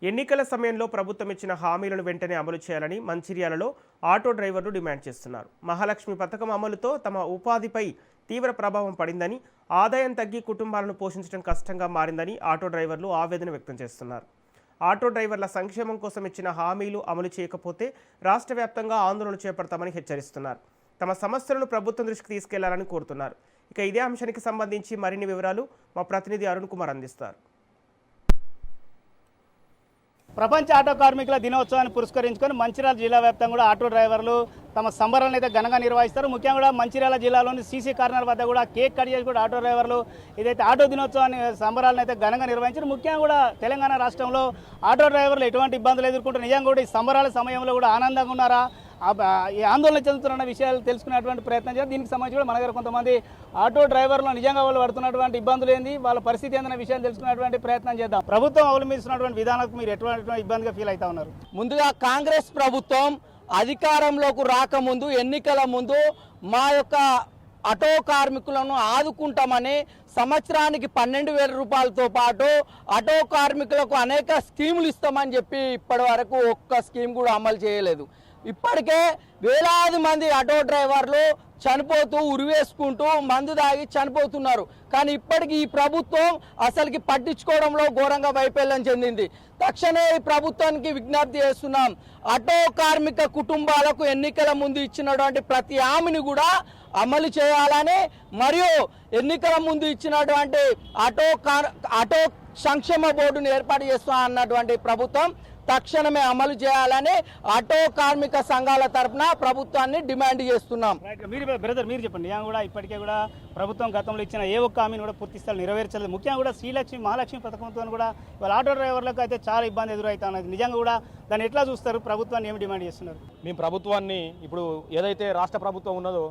ఎన్నికల సమయంలో ప్రభుత్వం ఇచ్చిన హామీలను వెంటనే అమలు చేయాలని మంచిర్యాలలో ఆటో డ్రైవర్లు డిమాండ్ చేస్తున్నారు. మహాలక్ష్మి పథకం అమలుతో తమ ఉపాధిపై తీవ్ర ప్రభావం పడిందని, ఆదాయం తగ్గి కుటుంబాలను పోషించడం కష్టంగా మారిందని ఆటో డ్రైవర్లు ఆవేదన వ్యక్తం చేస్తున్నారు. ఆటో డ్రైవర్ల సంక్షేమం కోసం ఇచ్చిన హామీలు అమలు చేయకపోతే రాష్ట్ర వ్యాప్తంగా ఆందోళన చేపడతామని హెచ్చరిస్తున్నారు. తమ సమస్యలను ప్రభుత్వం దృష్టికి తీసుకెళ్లాలని కోరుతున్నారు. ఇక ఇదే అంశానికి సంబంధించి మరిన్ని వివరాలు మా ప్రతినిధి అరుణ్ కుమార్ అందిస్తారు. ప్రపంచ ఆటో కార్మికుల దినోత్సవాన్ని పురస్కరించుకొని మంచిర్యాల జిల్లా వ్యాప్తంగా కూడా ఆటో డ్రైవర్లు తమ సంబరాలను అయితే ఘనంగా నిర్వహిస్తారు. ముఖ్యంగా కూడా మంచిర్యాల జిల్లాలోని సీసీ కార్నర్ వద్ద కూడా కేక్ కట్ చేసి కూడా ఆటో డ్రైవర్లు ఇదైతే ఆటో దినోత్సవాన్ని సంబరాలను అయితే ఘనంగా నిర్వహించారు. ముఖ్యంగా కూడా తెలంగాణ రాష్ట్రంలో ఆటో డ్రైవర్లు ఎటువంటి ఇబ్బందులు ఎదుర్కొంటారు, నిజంగా కూడా ఈ సంబరాల సమయంలో కూడా ఆనందంగా ఉన్నారా, ఈ ఆందోళన చెందుతున్న విషయాలు తెలుసుకునేటువంటి ప్రయత్నం చేయాలి. దీనికి సంబంధించి కూడా మన దగ్గర కొంతమంది ఆటో డ్రైవర్లు నిజంగా వాళ్ళు పడుతున్నటువంటి ఇబ్బందులు ఏంది, వాళ్ళ పరిస్థితి ఏందన్న విషయం తెలుసుకునేటువంటి ప్రయత్నం చేద్దాం. ప్రభుత్వం అవలంబిస్తున్నటువంటి విధానాలకు మీరు ఎటువంటి ఇబ్బందిగా ఫీల్ అవుతా ఉన్నారు? ముందుగా కాంగ్రెస్ ప్రభుత్వం అధికారంలోకి రాకముందు, ఎన్నికల ముందు మా యొక్క ఆటో కార్మికులను ఆదుకుంటామని సంవత్సరానికి 12,000 రూపాయలతో పాటు ఆటో కార్మికులకు అనేక స్కీములు ఇస్తామని చెప్పి ఇప్పటి వరకు ఒక్క స్కీమ్ కూడా అమలు చేయలేదు. ఇప్పటికే వేలాది మంది ఆటో డ్రైవర్లు చనిపోతూ ఉరివేసుకుంటూ మందు దాగి చనిపోతున్నారు. కానీ ఇప్పటికీ ఈ ప్రభుత్వం అసలుకి పట్టించుకోవడంలో ఘోరంగా వైఫల్యం చెందింది. తక్షణమే ఈ ప్రభుత్వానికి విజ్ఞప్తి చేస్తున్నాం, ఆటో కార్మిక కుటుంబాలకు ఎన్నికల ముందు ఇచ్చినటువంటి ప్రతి హామీని కూడా అమలు చేయాలని, మరియు ఎన్నికల ముందు ఇచ్చినటువంటి ఆటో సంక్షేమ బోర్డును ఏర్పాటు చేస్తా అన్నటువంటి ప్రభుత్వం తక్షణమే అమలు చేయాలని ఆటో కార్మిక సంఘాల తరఫున ప్రభుత్వాన్ని డిమాండ్ చేస్తున్నాం. మీరు చెప్పండి. కూడా ఇప్పటికే కూడా ప్రభుత్వం గతంలో ఇచ్చిన ఏ ఒక్క హామీని కూడా పూర్తి స్థాయిలో నెరవేర్చలేదు. ముఖ్యంగా కూడా శ్రీలక్ష్మి మహాలక్ష్మి పథకంతో కూడా వాళ్ళ ఆటో డ్రైవర్లకు అయితే చాలా ఇబ్బంది ఎదురవుతున్నది. నిజంగా కూడా దాన్ని ఎట్లా చూస్తారు? ప్రభుత్వాన్ని ఏమి డిమాండ్ చేస్తున్నారు? మేము ప్రభుత్వాన్ని ఇప్పుడు ఏదైతే రాష్ట్ర ప్రభుత్వం ఉన్నదో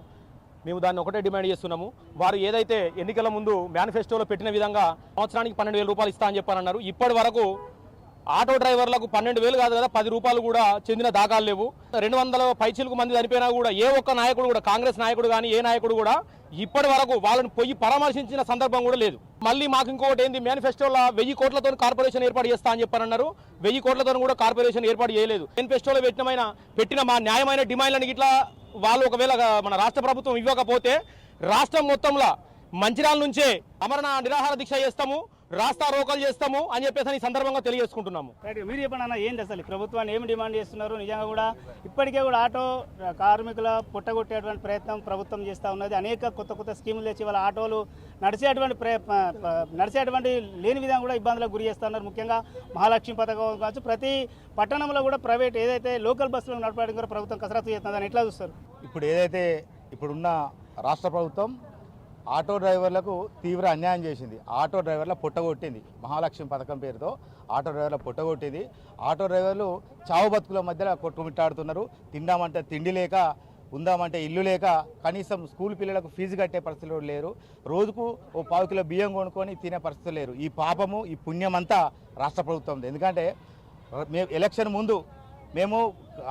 మేము దాన్ని ఒకటే డిమాండ్ చేస్తున్నాము. వారు ఏదైతే ఎన్నికల ముందు మేనిఫెస్టోలో పెట్టిన విధంగా సంవత్సరానికి 12,000 రూపాయలు ఇస్తా అని చెప్పారన్నారు. ఇప్పటి వరకు ఆటో డ్రైవర్లకు 12,000 కాదు కదా, 10 రూపాయలు కూడా చెందిన దాఖలు లేవు. 200 పైచీలకు మంది చనిపోయినా కూడా ఏ ఒక్క నాయకుడు కూడా, కాంగ్రెస్ నాయకుడు కానీ ఏ నాయకుడు కూడా ఇప్పటి వరకు వాళ్ళని పోయి పరామర్శించిన సందర్భం కూడా లేదు. మళ్ళీ మాకు ఇంకొకటి ఏంది, మేనిఫెస్టోలో 1000 కోట్లతో కార్పొరేషన్ ఏర్పాటు చేస్తా అని చెప్పారన్నారు. 1000 కోట్లతో కూడా కార్పొరేషన్ ఏర్పాటు చేయలేదు. మేనిఫెస్టోలో పెట్టిన మా న్యాయమైన డిమాండ్లను ఇట్లా వాళ్ళు ఒకవేళ మన రాష్ట్ర ప్రభుత్వం ఇవ్వకపోతే రాష్ట్రం మొత్తంలో మంచిర్యాల నుంచే అమరణ నిరాహార దీక్ష చేస్తాము, రాస్తా రోకలు చేస్తాము అని చెప్పేసి ఈ సందర్భంగా తెలియజేసుకుంటున్నాము. మీరు చెప్పండి అన్న, ఏంటి అసలు ప్రభుత్వాన్ని ఏమి డిమాండ్ చేస్తున్నారు? నిజంగా కూడా ఇప్పటికే కూడా ఆటో కార్మికుల పుట్టగొట్టేటువంటి ప్రయత్నం ప్రభుత్వం చేస్తూ ఉన్నది. అనేక కొత్త స్కీములు తెచ్చి వాళ్ళ ఆటోలు నడిచేటువంటి లేని విధంగా కూడా ఇబ్బందులకు గురి చేస్తున్నారు. ముఖ్యంగా మహాలక్ష్మి పథకం కావచ్చు, ప్రతి పట్టణంలో కూడా ప్రైవేట్ ఏదైతే లోకల్ బస్సులు నడపడానికి కూడా ప్రభుత్వం కసరత్తు చేస్తుందని ఎట్లా చూస్తారు? ఇప్పుడున్న రాష్ట్ర ప్రభుత్వం ఆటో డ్రైవర్లకు తీవ్ర అన్యాయం చేసింది. ఆటో డ్రైవర్ల పుట్టగొట్టింది. మహాలక్ష్మి పథకం పేరుతో ఆటో డ్రైవర్ల పుట్టగొట్టింది. ఆటో డ్రైవర్లు చావు బతుకుల మధ్యలో కొట్టుమిట్టాడుతున్నారు. తిందామంటే తిండి లేక, ఉందామంటే ఇల్లు లేక, కనీసం స్కూల్ పిల్లలకు ఫీజు కట్టే పరిస్థితులు లేరు. రోజుకు ఓ 1/4 కిలో బియ్యం కొనుక్కొని తినే పరిస్థితులు లేరు. ఈ పాపము, ఈ పుణ్యం అంతా రాష్ట్ర ప్రభుత్వం. ఎందుకంటే మేము ఎలక్షన్ ముందు మేము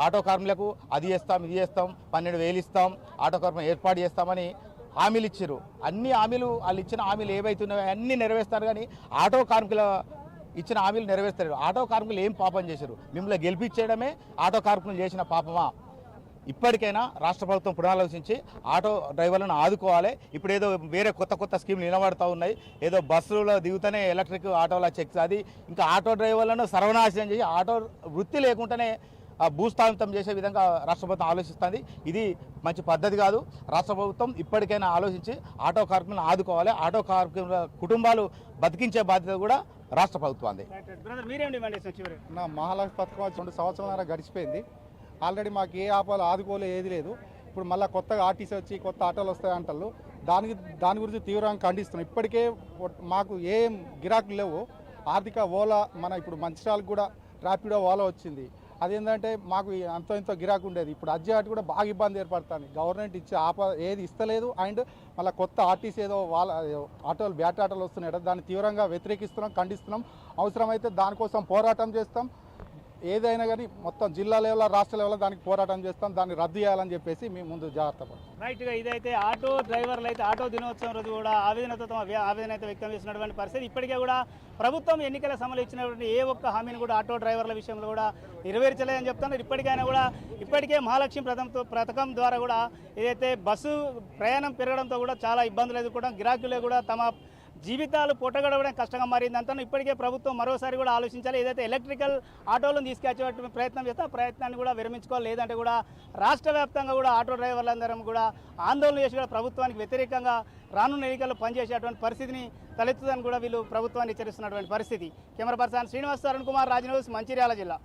ఆటో కార్మికులకు అది చేస్తాం, ఇది చేస్తాం, 12,000 ఇస్తాం, ఆటో కార్మికులు ఏర్పాటు చేస్తామని హామీలు ఇచ్చారు. అన్ని హామీలు, వాళ్ళు ఇచ్చిన హామీలు ఏవైతున్నాయో అన్నీ నెరవేరుస్తారు. కానీ ఆటో కార్మికుల ఇచ్చిన హామీలు నెరవేరుస్తారు. ఆటో కార్మికులు ఏం పాపం చేశారు? మిమ్మల్ని గెలిపించేయడమే ఆటో కార్మికులు చేసిన పాపమా? ఇప్పటికైనా రాష్ట్ర ప్రభుత్వం పునరాలోచించి ఆటో డ్రైవర్లను ఆదుకోవాలి. ఇప్పుడు ఏదో వేరే కొత్త స్కీములు నిలబడుతూ ఉన్నాయి. ఏదో బస్సులో దిగుతూనే ఎలక్ట్రిక్ ఆటోల చెక్స్, అది ఇంకా ఆటో డ్రైవర్లను సర్వనాశనం చేసి ఆటో వృత్తి లేకుండానే భూస్థాపితం చేసే విధంగా రాష్ట్ర ప్రభుత్వం ఆలోచిస్తుంది. ఇది మంచి పద్ధతి కాదు. రాష్ట్ర ప్రభుత్వం ఇప్పటికైనా ఆలోచించి ఆటో కార్మికులను ఆదుకోవాలి. ఆటో కార్మికుల కుటుంబాలు బతికించే బాధ్యత కూడా రాష్ట్ర ప్రభుత్వాన్ని. నా మహాలక్ష్మి పథకం 2 సంవత్సరాల గడిచిపోయింది. ఆల్రెడీ మాకు ఏ ఆపాలు ఆదుకోలే, ఏది లేదు. ఇప్పుడు మళ్ళీ కొత్తగా ఆర్టీసీ వచ్చి కొత్త ఆటోలు వస్తాయంటారు. దాని గురించి తీవ్రంగా ఖండిస్తున్నాం. ఇప్పటికే మాకు ఏం గిరాకులు లేవు. ఆర్థిక ఓలా, మన ఇప్పుడు మంచిర్యాలకు కూడా ర్యాపిడో ఓలా వచ్చింది. అదేంటంటే మాకు ఎంతో గిరాకు ఉండేది. ఇప్పుడు అజ్జాటి కూడా బాగా ఇబ్బంది ఏర్పడుతుంది. గవర్నమెంట్ ఇచ్చే ఏది ఇస్తలేదు. అండ్ మళ్ళీ కొత్త ఆర్టీసీ ఏదో ఆటోలు బ్యాటరీ ఆటోలు వస్తున్నాయి. దాన్ని తీవ్రంగా వ్యతిరేకిస్తున్నాం, ఖండిస్తున్నాం. అవసరమైతే దానికోసం పోరాటం చేస్తాం. ఏదైనా కానీ మొత్తం జిల్లా లెవెల్ రాష్ట్ర లెవెల్ దానికి పోరాటం చేస్తాం, దాన్ని రద్దు చేయాలని చెప్పేసి మేము ముందు జాగ్రత్త పడతాం. రైట్గా ఇదైతే ఆటో డ్రైవర్లు అయితే ఆటో దినోత్సవం రోజు కూడా ఆవేదనతో తమ ఆవేదన అయితే వ్యక్తం చేసినటువంటి పరిస్థితి. ఇప్పటికే కూడా ప్రభుత్వం ఎన్నికల సమయంలో ఇచ్చినటువంటి ఏ ఒక్క హామీని కూడా ఆటో డ్రైవర్ల విషయంలో కూడా నెరవేర్చలేదని చెప్తున్నారు. ఇప్పటికే మహాలక్ష్మి పథకం ద్వారా కూడా ఏదైతే బస్సు ప్రయాణం పెరగడంతో కూడా చాలా ఇబ్బందులు ఎదుర్కోవడం, గిరాకీలు కూడా తమ జీవితాలు పొట్టగడవడం కష్టంగా మారిందంతా ఇప్పటికే ప్రభుత్వం మరోసారి కూడా ఆలోచించాలి. ఏదైతే ఎలక్ట్రికల్ ఆటోలను తీసుకొచ్చే ప్రయత్నం చేస్తే ఆ ప్రయత్నాన్ని కూడా విరమించుకోవాలి. లేదంటే కూడా రాష్ట్ర వ్యాప్తంగా కూడా ఆటో డ్రైవర్లందరం కూడా ఆందోళన చేసి కూడా ప్రభుత్వానికి వ్యతిరేకంగా రానున్న ఎన్నికల్లో పనిచేసేటువంటి పరిస్థితిని తలెత్తుదని కూడా వీళ్ళు ప్రభుత్వాన్ని హెచ్చరిస్తున్నటువంటి పరిస్థితి. Camera person Srinivas, Arun Kumar, Raj news, Mancherial జిల్లా.